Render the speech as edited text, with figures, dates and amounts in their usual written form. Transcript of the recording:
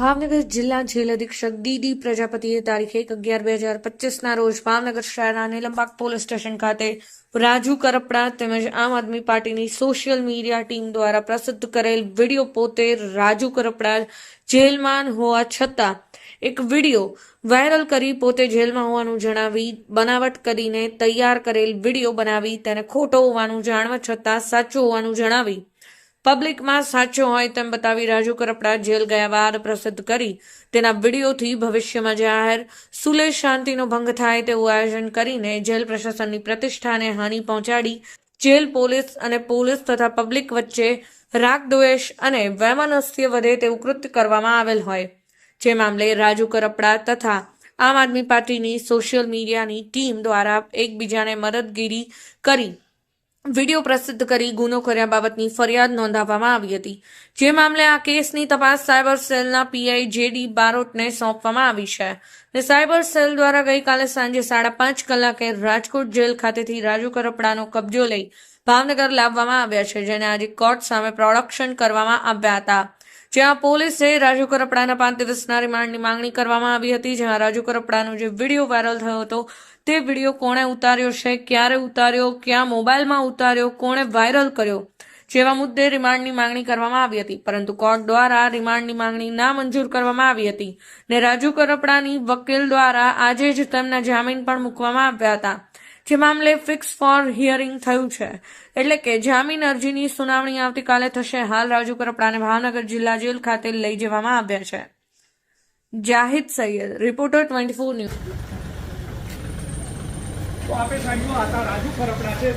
ભાવનગર જિલ્લા જેલ અધિક્ષક ડીડી પ્રજાપતિએ તારીખ 1/11/2025ના રોજ ભાવનગર શહેરના નીલમબાગ પોલીસ સ્ટેશન ખાતે રાજુ કરપડા તેમજ આમ આદમી પાર્ટીની સોશિયલ મીડિયા ટીમ દ્વારા પ્રસિદ્ધ કરેલ વિડીયો પોતે રાજુ કરપડા જેલમાં હોવા છતાં એક વિડીયો વાયરલ કરી પોતે જેલમાં હોવાનું જણાવી બનાવટ કરીને તૈયાર કરેલ વિડીયો બનાવી તેને ખોટો હોવાનું જાણવા છતાં સાચું હોવાનું જણાવી પબ્લિકમાં સાચો હોય તેમ બતાવી રાજુ કરપડા જેલ ગયા બાદ પ્રસિદ્ધ કરી તેના વિડીયોથી ભવિષ્યમાં જાહેર સુલે શાંતિનો ભંગ થાય તેવું આયોજન કરીને જેલ પ્રશાસનની પ્રતિષ્ઠાને હાનિ પહોંચાડી જેલ પોલીસ અને પોલીસ તથા પબ્લિક વચ્ચે રાગદ્વેષ અને વૈમનસ્ય વધે તેવું કૃત્ય કરવામાં આવેલ હોય જે મામલે રાજુ કરપડા તથા આમ આદમી પાર્ટીની સોશિયલ મીડિયાની ટીમ દ્વારા એકબીજાને મદદગીરી કરી વિડીયો પ્રસિદ્ધ કરી ગુનો કર્યા બાબતની ફરિયાદ નોંધાવવામાં આવી હતી જે મામલે આ કેસની તપાસ સાયબર સેલના પીઆઈ જેડી બારોટને સોંપવામાં આવી છે અને સાયબર સેલ દ્વારા ગઈકાલે સાંજે 5:30 કલાકે રાજકોટ જેલ ખાતેથી રાજુ કરપડાનો કબજો લઈ ભાવનગર લાવવામાં આવ્યા છે જેને આજે કોર્ટ સામે પ્રોડક્શન કરવામાં આવ્યા હતા જ્યાં પોલીસે રાજુ કરપડાના 5 દિવસના રિમાન્ડની માંગણી કરવામાં આવી હતી જેમાં રાજુ કરપડાનો જે વિડીયો વાયરલ થયો હતો તે વિડીયો કોણે ઉતાર્યો છે, ક્યારે ઉતાર્યો, ક્યાં મોબાઈલમાં ઉતાર્યો, કોણે વાયરલ કર્યો જેવા મુદ્દે રિમાન્ડની માંગણી કરવામાં આવી હતી પરંતુ કોર્ટ દ્વારા રિમાન્ડની માંગણી નામંજૂર કરવામાં આવી હતી ને રાજુ કરપડાની વકીલ દ્વારા આજે જ તેમના જામીન પણ મૂકવામાં આવ્યા હતા જે મામલે ફિક્સ ફોર હિયરિંગ થયું છે એટલે કે જામીન અરજીની સુનાવણી આવતીકાલે થશે। હાલ રાજુ કરપડાને ભાવનગર જિલ્લા જેલ ખાતે લઈ જવામાં આવ્યા છે। Zahid Syed, reporter 24 news. તો આપણે સાહેબ હતા રાજુ કરપડા છે